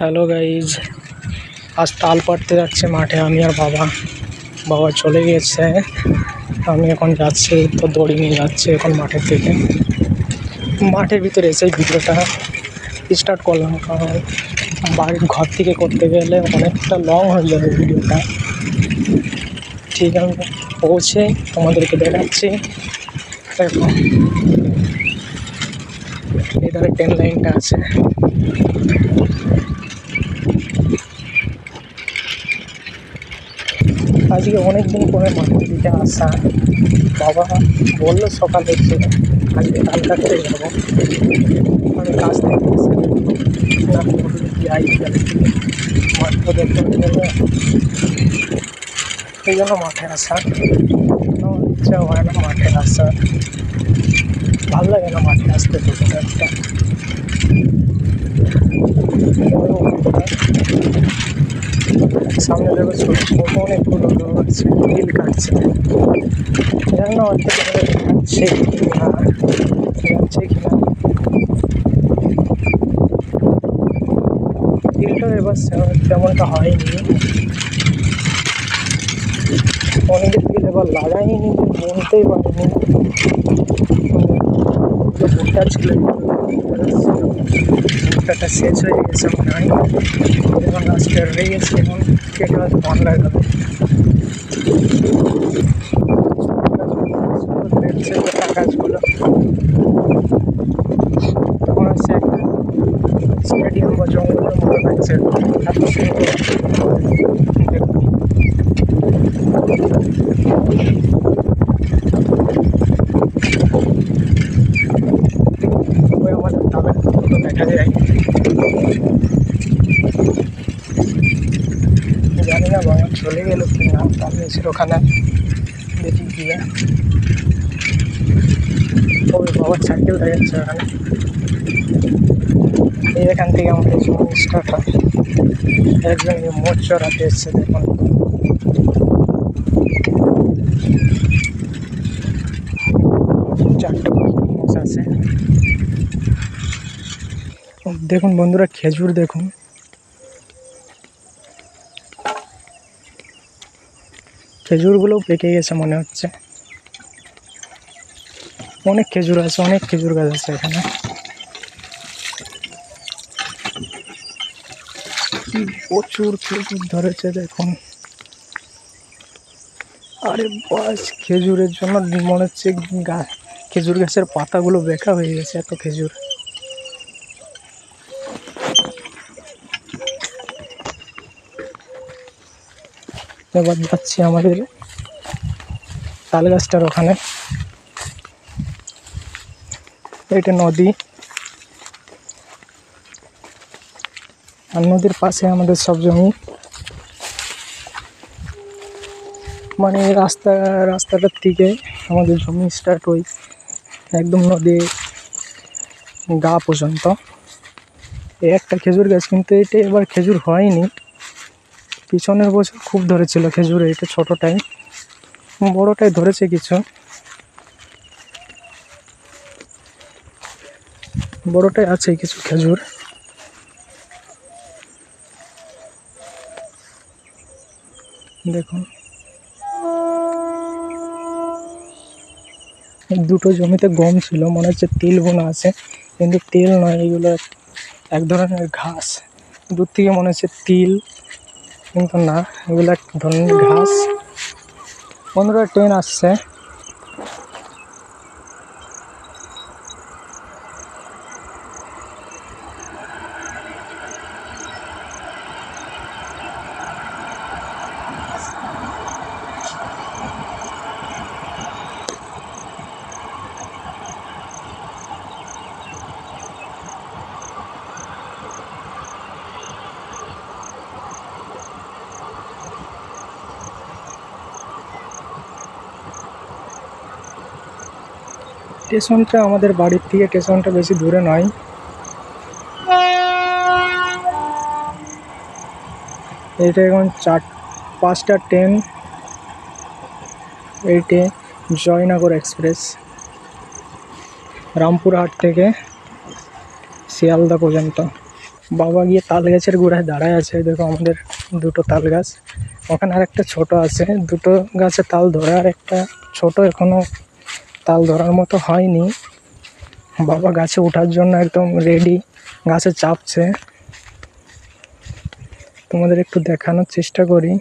Hello guys, আজ তাল পাড়তে যাচ্ছে মাঠে আমি আর বাবা। বাবা চলে গিয়েছে, আমি এখন যাচ্ছি, তো দড়ি নিয়ে যাচ্ছি এখন মাঠের দিকে। মাঠের ভিতরে এসে ভিডিওটা স্টার্ট করলাম, কারণ বাড়ির ঘর থেকে করতে গেলে অনেকটা লং হয়ে যাবে ভিডিওটা। ঠিক আমি পৌঁছে তোমাদেরকে দেখাচ্ছি। এখন এধারে ট্রেন লাইনটা আছে। আজকে অনেকদিন পরে মাঠের দিকে আসা। বাবা বললো সকালে যে আজকে তাল কাটতে যাবো। আমি কাজ থেকে এসে না যাই মাঠ তো দেখতে গেলে, সেই জন্য মাঠে আসা। আমার ইচ্ছা হয় না মাঠে আসা, ভালো লাগে না মাঠে আসতে। তো একটা সামনে দেখো ছোট ছোট অনেকগুলো লোক আছে, নীল কাটছে। জানি না হয়তো যাচ্ছে কিনা, যাচ্ছে কিনা। নীলটা এবার তেমনটা হয়নি, অনেকের দিকে এবার লাগাইনি, বলতেই পারিনি। ভুট্টা ছিল, ভুট্টাটা শেষ হয়ে গেছে মনে হয়। এখন গাছটা রয়ে গেছে, এখন কেটে হয়তো ধান লাগাবে। গাছগুলো তখন হচ্ছে একটা স্টেডিয়াম বা জঙ্গলের মতো লাগছে, এত সুন্দর। আমাদের তাদের মতো দেখা যায়, জানি না বাবা চলে গেল কি না। আমি এসে ওখানে দেখি গিয়ে, তবে বাবার সাইকেল দেখাচ্ছে ওখানে। এখান থেকে আমাদের জীবন স্টার্ট হয়। একজন মোট চড়াতে এসছে, দেখুন চারটে মোষ আছে। দেখুন বন্ধুরা, খেজুর দেখুন, খেজুরগুলো পেকে গেছে মনে হচ্ছে। অনেক খেজুর আছে, অনেক খেজুর গাছ আছে এখানে। প্রচুর খেজুর ধরেছে দেখুন। আরে বাস, খেজুরের জন্য মনে হচ্ছে খেজুর গাছের পাতাগুলো বেঁকা হয়ে গেছে, এত খেজুর। এবার যাচ্ছি আমাদের তাল গাছটার ওখানে। এটা নদী, আর নদীর পাশে আমাদের সব জমি। মানে রাস্তাটার থেকে আমাদের জমি স্টার্ট হই একদম নদীর গা পর্যন্ত। একটা খেজুর গাছ, কিন্তু এটা এবার খেজুর হয়নি। পিছনের বছর খুব ধরেছিল খেজুর, এটা ছোটোটাই, বড়োটাই ধরেছে কিছু, বড়োটাই আছে কিছু খেজুর। দেখুন দুটো জমিতে গম ছিল, মনে হচ্ছে তিল বোনা আছে, কিন্তু তিল নয়, এগুলো এক ধরনের ঘাস। দূর থেকে মনে হচ্ছে তিল, কিন্তু না, এগুলো এক ধরনের ঘাস। বন্ধুরা ট্রেন আসছে। স্টেশনটা আমাদের বাড়ির থেকে স্টেশনটা বেশি দূরে নয়। এটা এখন 4-5টা ট্রেন, এইটে জয়নগর এক্সপ্রেস, রামপুরহাট থেকে শিয়ালদা পর্যন্ত। বাবা গিয়ে তাল গাছের গোড়ায় দাঁড়ায় আছে, দেখো আমাদের দুটো তাল গাছ, ওখানে আর একটা ছোট আছে, দুটো গাছে তাল ধরে আর একটা ছোট এখনো তাল ধরার মতো হয়নি। বাবা গাছে ওঠার জন্য একদম রেডি, গাছে চাপছে, তোমাদের একটু দেখানোর চেষ্টা করি।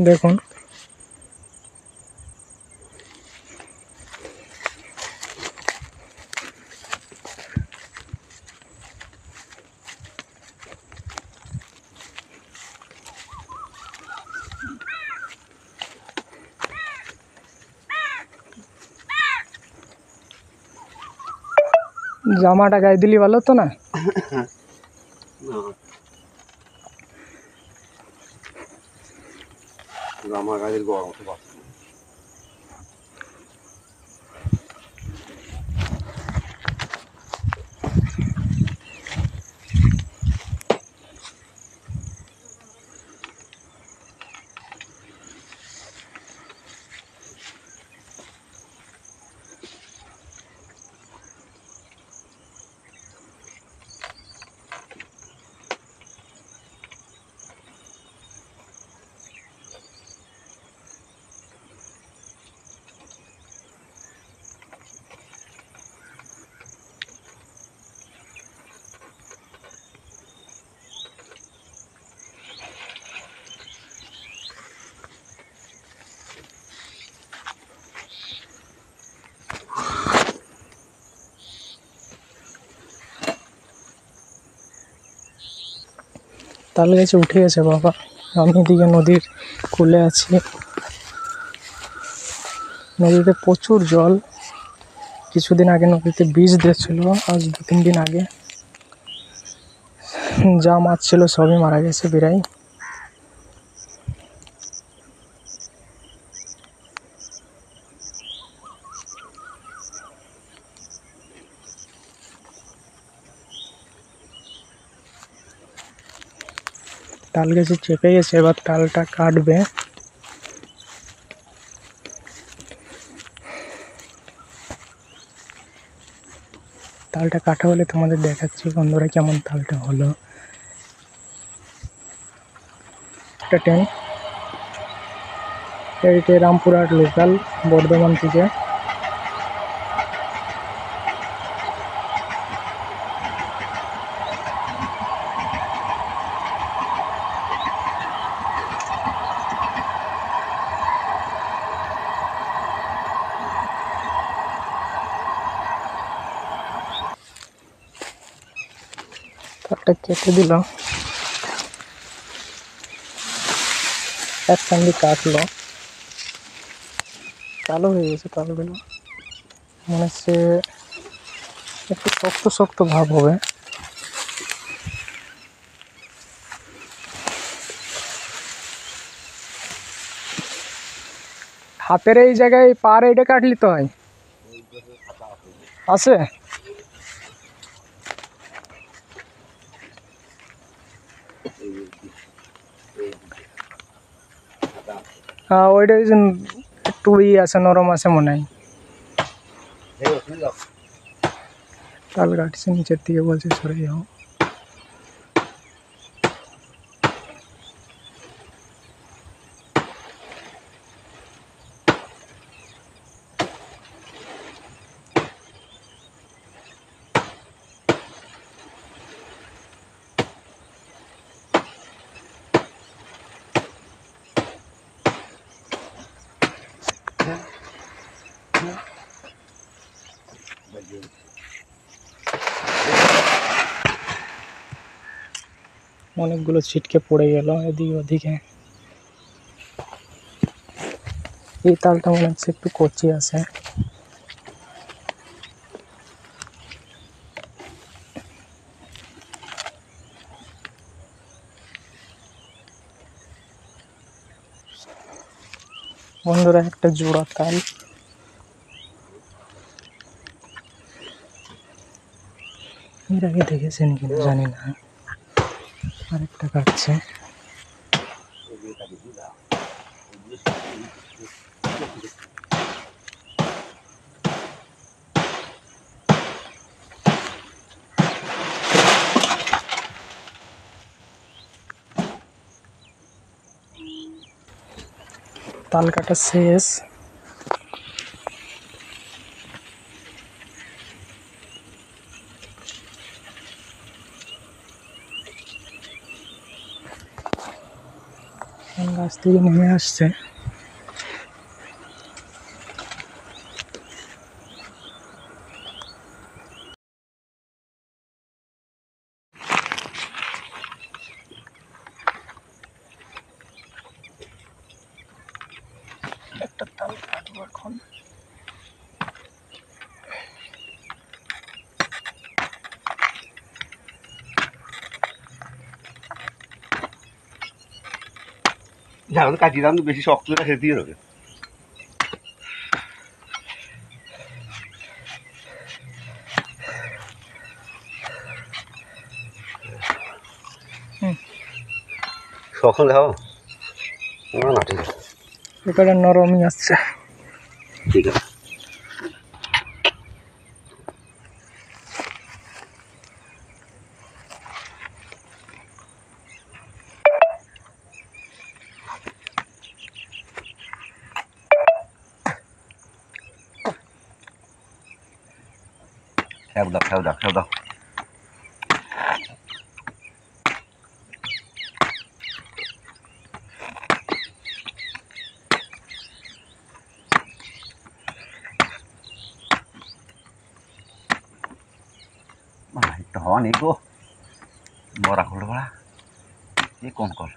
দেখুন জামাটা গায়ে দিলি ভালো তো না? জামা গায়ের গরম তো বাস। তাল গাছে উঠে গেছে বাবা, আমি এদিকে নদীর কূলে আছি। নদীতে প্রচুর জল, কিছুদিন আগে নদীতে বীজ দিয়েছিল, আজ 2-3 দিন আগে যা মাছ ছিল সবই মারা গেছে প্রায়। তাল গাছে চেপে গেছে, এবার তালটা কাটবে। তালটা কাটা হলে তোমাদের দেখাচ্ছি বন্ধুরা কেমন তালটা হলো। একটা ট্রেন, এইটা রামপুরহাট লোকাল, বর্ধমান থেকে। তালটা কেটে দিল, এক সঙ্গে কাটলো, কালো হয়ে গেছে তালগুলো, মনে হচ্ছে একটু শক্ত শক্ত ভাব হবে। হাতের এই জায়গায় পার এইটা কাটলি তো হয় আছে। হ্যাঁ ওইটা একটু আছে, নরম আছে মনে হয়। তাল কাটছে নিচের দিকে, বলছে সরে যাও। অনেকগুলো ছিটকে পড়ে গেল এদিকে ওদিকে। এই তালটা মনে হচ্ছে একটু কচি আছে। বন্ধুরা একটা জোড়া তাল, এর আগে দেখেছেন কিনা জানি না। আরেকটা কাটছে। তাল কাটা শেষ। গাছ থেকে নেমে আসছে। একটা তাল কাটবো এখন। ঝাড় কাটিয়ে দাম বেশি শক্ত করে খেতে দিয়ে দেবে। সখন খাও না না ঠিক আছে, এবারে নরমই আসছে। ঠিক আছে। খেয়াল দাও খেয়াল দাও খেয়াল দাও। একটা হওয়া নেই গো, বড়া করলো বড়া এ কোন কল।